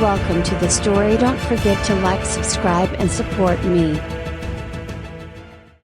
Welcome to the story. Don't forget to like, subscribe and support me.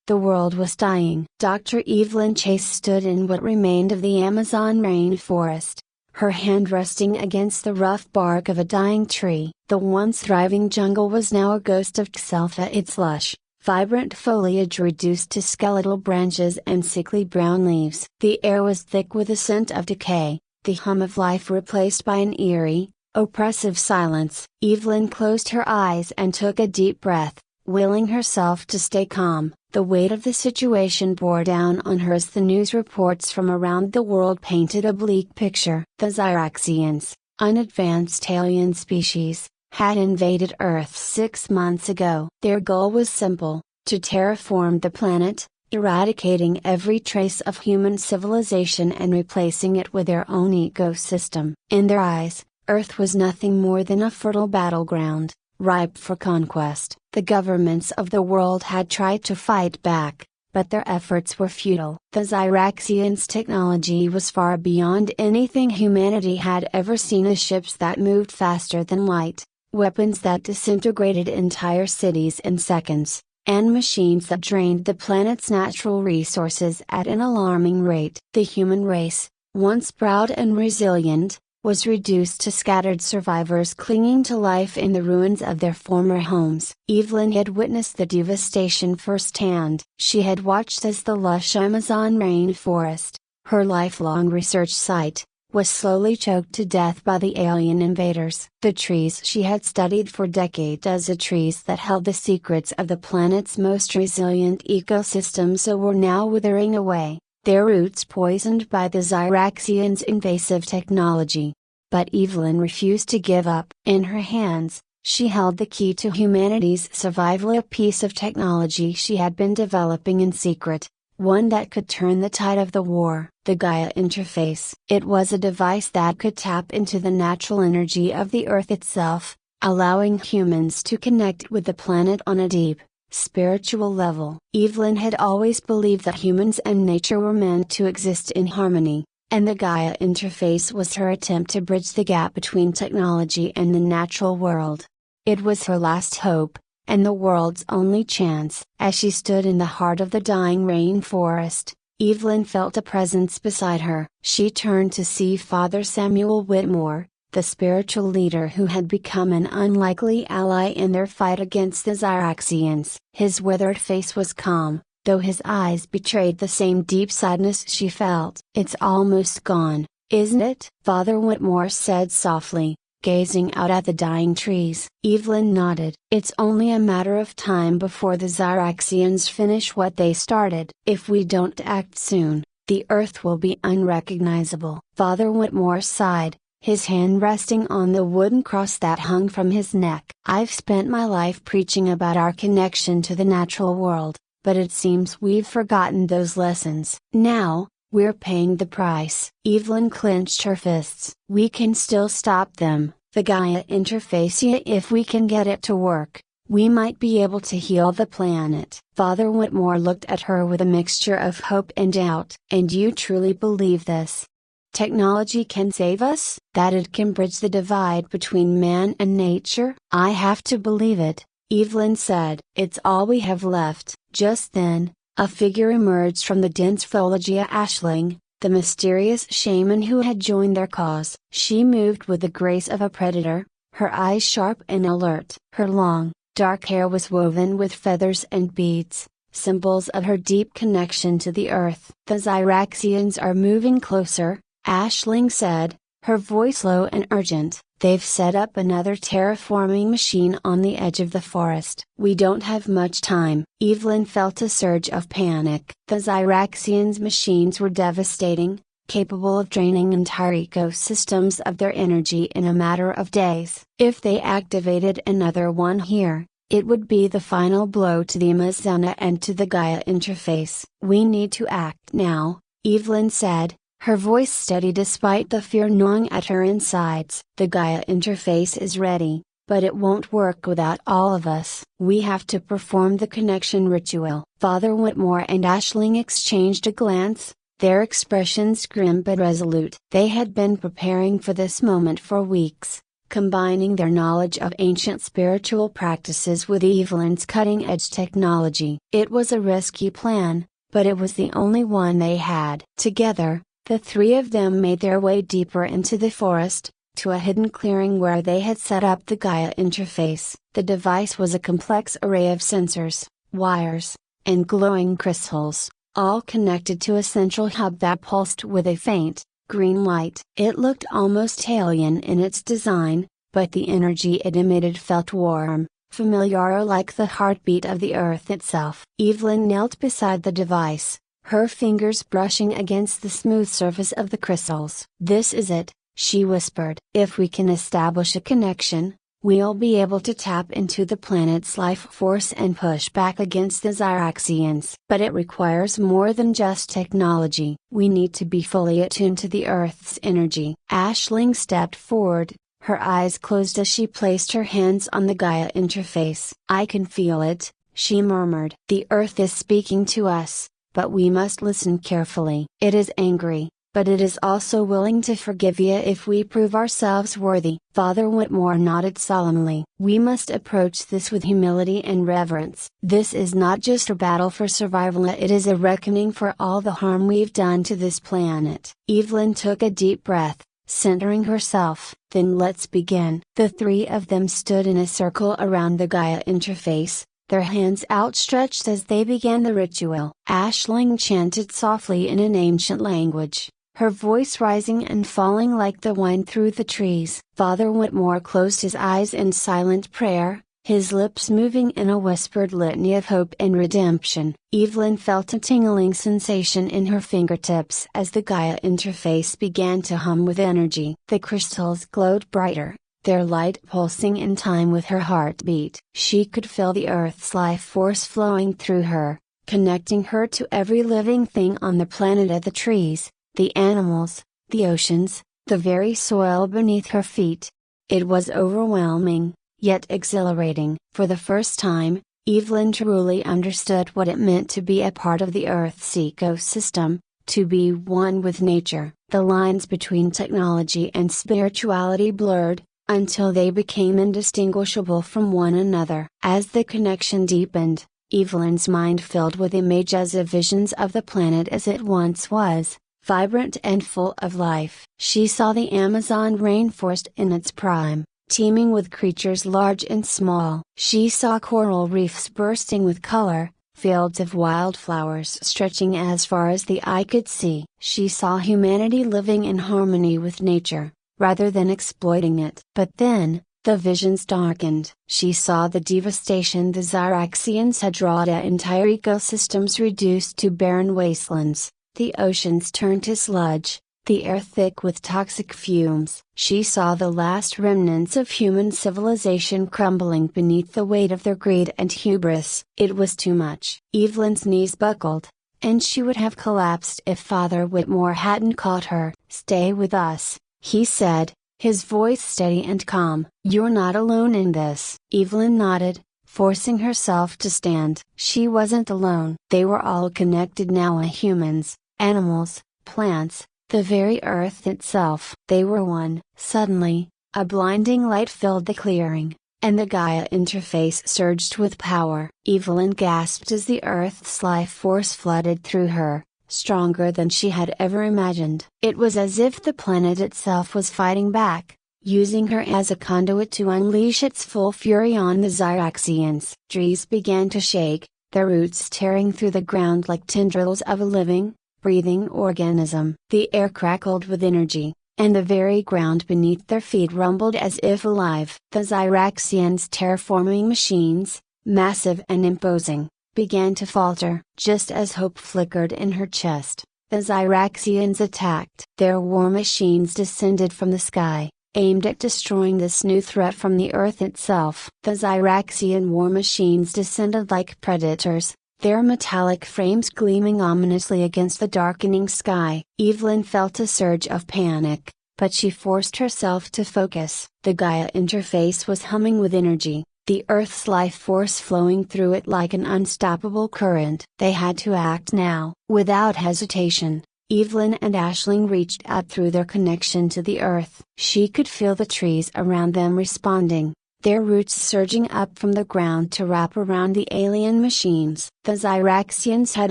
The world was dying. Dr. Evelyn Chase stood in what remained of the Amazon rainforest, her hand resting against the rough bark of a dying tree. The once thriving jungle was now a ghost of itself, its lush, vibrant foliage reduced to skeletal branches and sickly brown leaves. The air was thick with the scent of decay, the hum of life replaced by an eerie, oppressive silence. Evelyn closed her eyes and took a deep breath, willing herself to stay calm. The weight of the situation bore down on her as the news reports from around the world painted a bleak picture. The Xyraxians, an advanced alien species, had invaded Earth 6 months ago. Their goal was simple: to terraform the planet, eradicating every trace of human civilization and replacing it with their own ecosystem. In their eyes, Earth was nothing more than a fertile battleground, ripe for conquest. The governments of the world had tried to fight back, but their efforts were futile. The Xyraxians' technology was far beyond anything humanity had ever seen: ships that moved faster than light, weapons that disintegrated entire cities in seconds, and machines that drained the planet's natural resources at an alarming rate. The human race, once proud and resilient, was reduced to scattered survivors clinging to life in the ruins of their former homes. Evelyn had witnessed the devastation firsthand. She had watched as the lush Amazon rainforest, her lifelong research site, was slowly choked to death by the alien invaders. The trees she had studied for decades, the trees that held the secrets of the planet's most resilient ecosystems, were now withering away, their roots poisoned by the Xyraxians' invasive technology. But Evelyn refused to give up. In her hands, she held the key to humanity's survival, a piece of technology she had been developing in secret, one that could turn the tide of the war. The Gaia interface. It was a device that could tap into the natural energy of the Earth itself, allowing humans to connect with the planet on a deep, spiritual level. Evelyn had always believed that humans and nature were meant to exist in harmony, and the Gaia interface was her attempt to bridge the gap between technology and the natural world. It was her last hope, and the world's only chance. As she stood in the heart of the dying rainforest, Evelyn felt a presence beside her. She turned to see Father Samuel Whitmore, the spiritual leader who had become an unlikely ally in their fight against the Xyraxians. His withered face was calm, though his eyes betrayed the same deep sadness she felt. "It's almost gone, isn't it?" Father Whitmore said softly, gazing out at the dying trees. Evelyn nodded. "It's only a matter of time before the Xyraxians finish what they started. If we don't act soon, the Earth will be unrecognizable." Father Whitmore sighed, his hand resting on the wooden cross that hung from his neck. "I've spent my life preaching about our connection to the natural world, but it seems we've forgotten those lessons. Now, we're paying the price." Evelyn clenched her fists. "We can still stop them, the Gaia interface. If we can get it to work, we might be able to heal the planet." Father Whitmore looked at her with a mixture of hope and doubt. "And you truly believe this? Technology can save us? That it can bridge the divide between man and nature?" "I have to believe it," Evelyn said. "It's all we have left." Just then, a figure emerged from the dense foliage. Aisling, the mysterious shaman who had joined their cause. She moved with the grace of a predator, her eyes sharp and alert. Her long, dark hair was woven with feathers and beads, symbols of her deep connection to the Earth. "The Xyraxians are moving closer," Aisling said, her voice low and urgent. "They've set up another terraforming machine on the edge of the forest. We don't have much time." Evelyn felt a surge of panic. The Xyraxians' machines were devastating, capable of draining entire ecosystems of their energy in a matter of days. If they activated another one here, it would be the final blow to the Amazona and to the Gaia interface. "We need to act now," Evelyn said, her voice steady despite the fear gnawing at her insides. "The Gaia interface is ready, but it won't work without all of us. We have to perform the connection ritual." Father Whitmore and Aisling exchanged a glance, their expressions grim but resolute. They had been preparing for this moment for weeks, combining their knowledge of ancient spiritual practices with Evelyn's cutting-edge technology. It was a risky plan, but it was the only one they had. Together, the three of them made their way deeper into the forest, to a hidden clearing where they had set up the Gaia interface. The device was a complex array of sensors, wires, and glowing crystals, all connected to a central hub that pulsed with a faint, green light. It looked almost alien in its design, but the energy it emitted felt warm, familiar, like the heartbeat of the earth itself. Evelyn knelt beside the device, her fingers brushing against the smooth surface of the crystals. "This is it," she whispered. "If we can establish a connection, we'll be able to tap into the planet's life force and push back against the Zyraxians. But it requires more than just technology. We need to be fully attuned to the Earth's energy." Aisling stepped forward, her eyes closed as she placed her hands on the Gaia interface. "I can feel it," she murmured. "The Earth is speaking to us, but we must listen carefully. It is angry, but it is also willing to forgive you if we prove ourselves worthy." Father Whitmore nodded solemnly. "We must approach this with humility and reverence. This is not just a battle for survival, it is a reckoning for all the harm we've done to this planet." Evelyn took a deep breath, centering herself. "Then let's begin." The three of them stood in a circle around the Gaia interface, their hands outstretched as they began the ritual. Aisling chanted softly in an ancient language, her voice rising and falling like the wind through the trees. Father Whitmore closed his eyes in silent prayer, his lips moving in a whispered litany of hope and redemption. Evelyn felt a tingling sensation in her fingertips as the Gaia interface began to hum with energy. The crystals glowed brighter, their light pulsing in time with her heartbeat. She could feel the Earth's life force flowing through her, connecting her to every living thing on the planet, the trees, the animals, the oceans, the very soil beneath her feet. It was overwhelming, yet exhilarating. For the first time, Evelyn truly understood what it meant to be a part of the Earth's ecosystem, to be one with nature. The lines between technology and spirituality blurred, until they became indistinguishable from one another. As the connection deepened, Evelyn's mind filled with images of visions of the planet as it once was, vibrant and full of life. She saw the Amazon rainforest in its prime, teeming with creatures large and small. She saw coral reefs bursting with color, fields of wildflowers stretching as far as the eye could see. She saw humanity living in harmony with nature, rather than exploiting it. But then, the visions darkened. She saw the devastation the Zyraxians had wrought, entire ecosystems reduced to barren wastelands, the oceans turned to sludge, the air thick with toxic fumes. She saw the last remnants of human civilization crumbling beneath the weight of their greed and hubris. It was too much. Evelyn's knees buckled, and she would have collapsed if Father Whitmore hadn't caught her. "Stay with us," he said, his voice steady and calm. "You're not alone in this." Evelyn nodded, forcing herself to stand. She wasn't alone. They were all connected now, humans, animals, plants, the very earth itself. They were one. Suddenly, a blinding light filled the clearing, and the Gaia interface surged with power. Evelyn gasped as the Earth's life force flooded through her, stronger than she had ever imagined. It was as if the planet itself was fighting back, using her as a conduit to unleash its full fury on the Zyraxians. Trees began to shake, their roots tearing through the ground like tendrils of a living, breathing organism. The air crackled with energy, and the very ground beneath their feet rumbled as if alive. The Zyraxians' terraforming machines, massive and imposing, began to falter. Just as hope flickered in her chest, the Zyraxians attacked. Their war machines descended from the sky, aimed at destroying this new threat from the Earth itself. The Zyraxian war machines descended like predators, their metallic frames gleaming ominously against the darkening sky. Evelyn felt a surge of panic, but she forced herself to focus. The Gaia interface was humming with energy, the Earth's life force flowing through it like an unstoppable current. They had to act now. Without hesitation, Evelyn and Aisling reached out through their connection to the Earth. She could feel the trees around them responding, their roots surging up from the ground to wrap around the alien machines. The Zyraxians had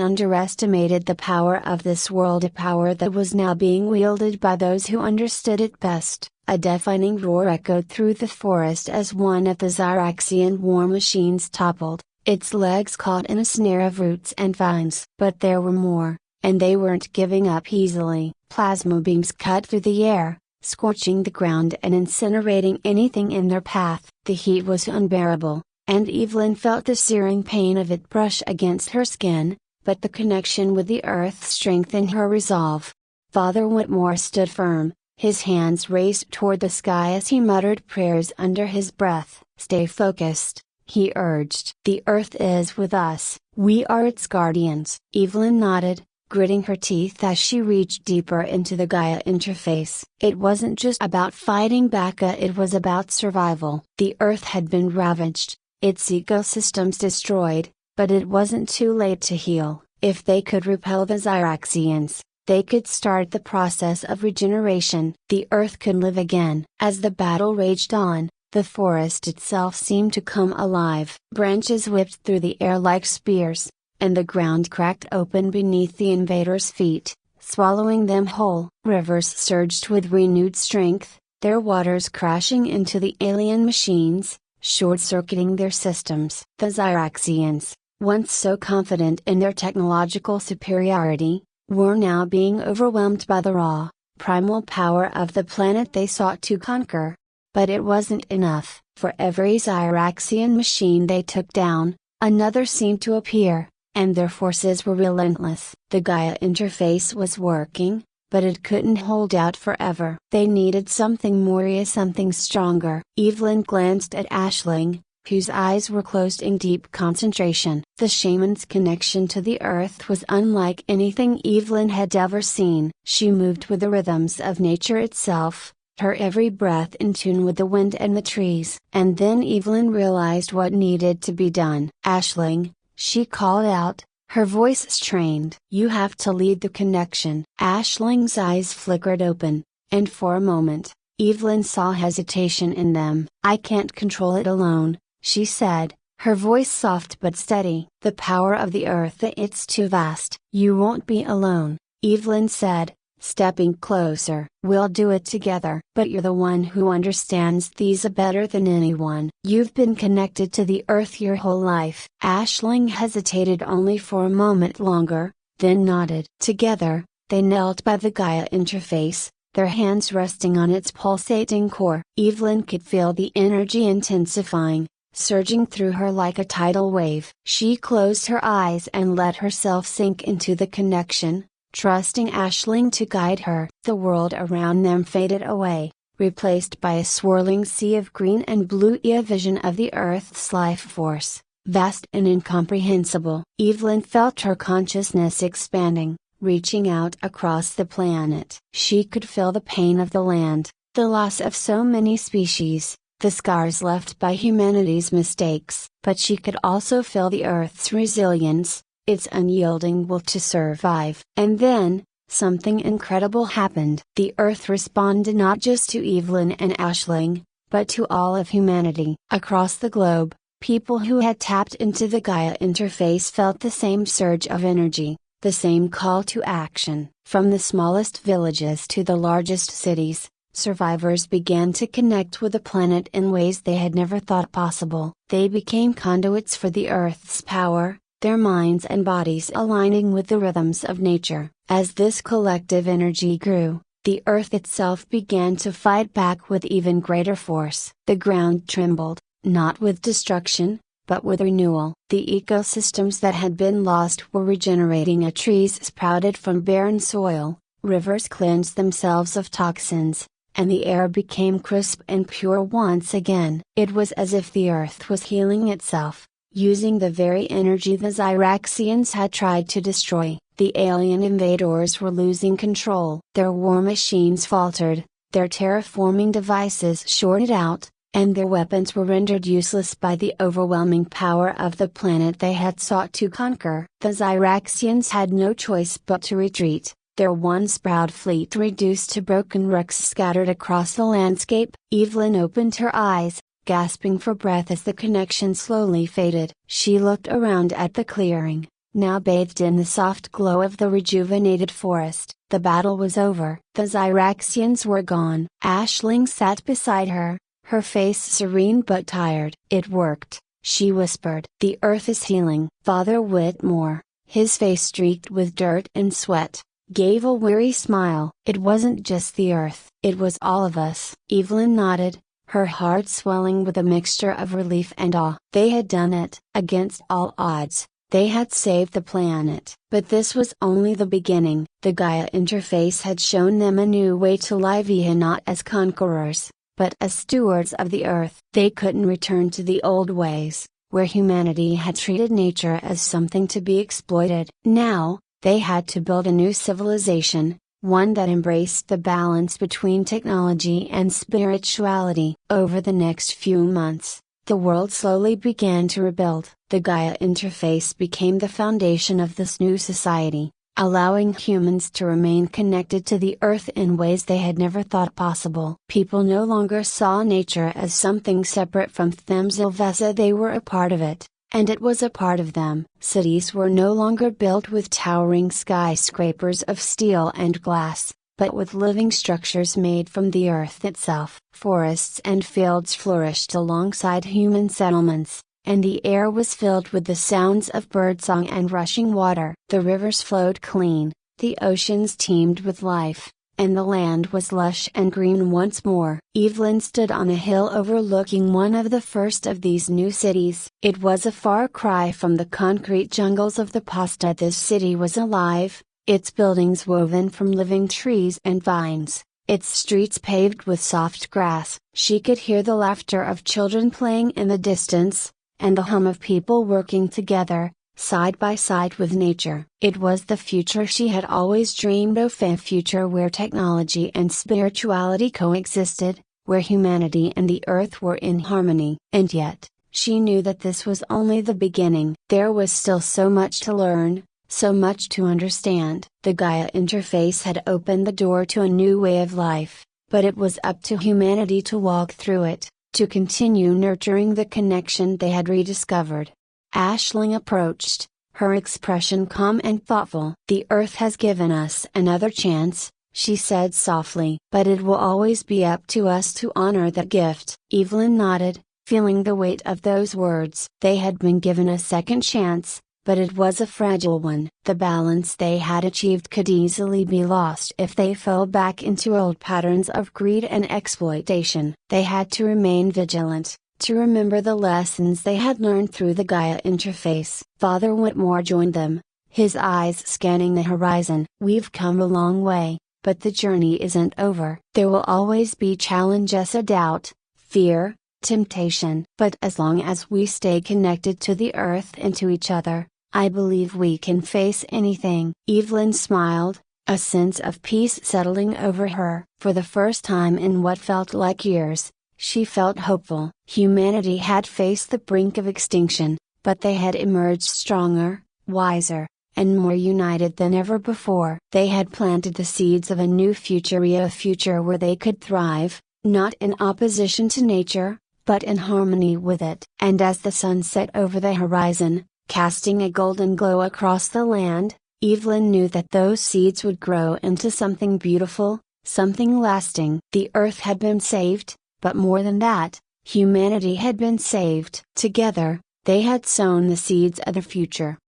underestimated the power of this world, a power that was now being wielded by those who understood it best. A deafening roar echoed through the forest as one of the Zyraxian war machines toppled, its legs caught in a snare of roots and vines. But there were more, and they weren't giving up easily. Plasma beams cut through the air, scorching the ground and incinerating anything in their path. The heat was unbearable, and Evelyn felt the searing pain of it brush against her skin, but the connection with the Earth strengthened her resolve. Father Whitmore stood firm, his hands raised toward the sky as he muttered prayers under his breath. "Stay focused," he urged. "The Earth is with us, we are its guardians." Evelyn nodded, gritting her teeth as she reached deeper into the Gaia interface. It wasn't just about fighting back, it was about survival. The Earth had been ravaged, its ecosystems destroyed, but it wasn't too late to heal. If they could repel the Zyraxians, they could start the process of regeneration. The Earth could live again. As the battle raged on, the forest itself seemed to come alive. Branches whipped through the air like spears, and the ground cracked open beneath the invaders' feet, swallowing them whole. Rivers surged with renewed strength, their waters crashing into the alien machines, short-circuiting their systems. The Zyraxians, once so confident in their technological superiority, were now being overwhelmed by the raw, primal power of the planet they sought to conquer. But it wasn't enough. For every Zyraxian machine they took down, another seemed to appear, and their forces were relentless. The Gaia interface was working, but it couldn't hold out forever. They needed something more, something stronger. Evelyn glanced at Aisling, whose eyes were closed in deep concentration. The shaman's connection to the Earth was unlike anything Evelyn had ever seen. She moved with the rhythms of nature itself, her every breath in tune with the wind and the trees. And then Evelyn realized what needed to be done. "Aisling," she called out, her voice strained. "You have to lead the connection." Aisling's eyes flickered open, and for a moment, Evelyn saw hesitation in them. "I can't control it alone," she said, her voice soft but steady. "The power of the Earth, it's too vast." "You won't be alone," Evelyn said, stepping closer. "We'll do it together." "But you're the one who understands these better than anyone. You've been connected to the Earth your whole life." Aisling hesitated only for a moment longer, then nodded. Together, they knelt by the Gaia interface, their hands resting on its pulsating core. Evelyn could feel the energy intensifying, surging through her like a tidal wave. She closed her eyes and let herself sink into the connection, trusting Aisling to guide her. The world around them faded away, replaced by a swirling sea of green and blue, a vision of the Earth's life force, vast and incomprehensible. Evelyn felt her consciousness expanding, reaching out across the planet. She could feel the pain of the land, the loss of so many species, the scars left by humanity's mistakes. But she could also feel the Earth's resilience, its unyielding will to survive. And then, something incredible happened. The Earth responded not just to Evelyn and Aisling, but to all of humanity. Across the globe, people who had tapped into the Gaia interface felt the same surge of energy, the same call to action. From the smallest villages to the largest cities, survivors began to connect with the planet in ways they had never thought possible. They became conduits for the Earth's power, their minds and bodies aligning with the rhythms of nature. As this collective energy grew, the Earth itself began to fight back with even greater force. The ground trembled, not with destruction, but with renewal. The ecosystems that had been lost were regenerating. Trees sprouted from barren soil, rivers cleansed themselves of toxins, and the air became crisp and pure once again. It was as if the Earth was healing itself, using the very energy the Zyraxians had tried to destroy. The alien invaders were losing control. Their war machines faltered, their terraforming devices shorted out, and their weapons were rendered useless by the overwhelming power of the planet they had sought to conquer. The Zyraxians had no choice but to retreat, their once proud fleet reduced to broken wrecks scattered across the landscape. Evelyn opened her eyes, gasping for breath as the connection slowly faded. She looked around at the clearing, now bathed in the soft glow of the rejuvenated forest. The battle was over. The Zyraxians were gone. Aisling sat beside her, her face serene but tired. "It worked," she whispered. "The earth is healing." Father Whitmore, his face streaked with dirt and sweat, gave a weary smile. "It wasn't just the earth, it was all of us." Evelyn nodded, her heart swelling with a mixture of relief and awe. They had done it. Against all odds, they had saved the planet. But this was only the beginning. The Gaia interface had shown them a new way to live, not as conquerors, but as stewards of the earth. They couldn't return to the old ways, where humanity had treated nature as something to be exploited. Now, they had to build a new civilization, one that embraced the balance between technology and spirituality. Over the next few months, the world slowly began to rebuild. The Gaia interface became the foundation of this new society, allowing humans to remain connected to the earth in ways they had never thought possible. People no longer saw nature as something separate from themselves. They were a part of it, and it was a part of them. Cities were no longer built with towering skyscrapers of steel and glass, but with living structures made from the earth itself. Forests and fields flourished alongside human settlements, and the air was filled with the sounds of birdsong and rushing water. The rivers flowed clean, the oceans teemed with life, and the land was lush and green once more. Evelyn stood on a hill overlooking one of the first of these new cities. It was a far cry from the concrete jungles of the past. This city was alive, its buildings woven from living trees and vines, its streets paved with soft grass. She could hear the laughter of children playing in the distance, and the hum of people working together, side by side with nature. It was the future she had always dreamed of, a future where technology and spirituality coexisted, where humanity and the earth were in harmony. And yet, she knew that this was only the beginning. There was still so much to learn, so much to understand. The Gaia interface had opened the door to a new way of life, but it was up to humanity to walk through it, to continue nurturing the connection they had rediscovered. Aisling approached, her expression calm and thoughtful. "The earth has given us another chance," she said softly. "But it will always be up to us to honor that gift." Evelyn nodded, feeling the weight of those words. They had been given a second chance, but it was a fragile one. The balance they had achieved could easily be lost if they fell back into old patterns of greed and exploitation. They had to remain vigilant, to remember the lessons they had learned through the Gaia interface. Father Whitmore joined them, his eyes scanning the horizon. "We've come a long way, but the journey isn't over. There will always be challenges, a doubt, fear, temptation. But as long as we stay connected to the earth and to each other, I believe we can face anything." Evelyn smiled, a sense of peace settling over her. For the first time in what felt like years, she felt hopeful. Humanity had faced the brink of extinction, but they had emerged stronger, wiser, and more united than ever before. They had planted the seeds of a new future, a future where they could thrive, not in opposition to nature, but in harmony with it. And as the sun set over the horizon, casting a golden glow across the land, Evelyn knew that those seeds would grow into something beautiful, something lasting. The earth had been saved, but more than that, humanity had been saved. Together, they had sown the seeds of the future.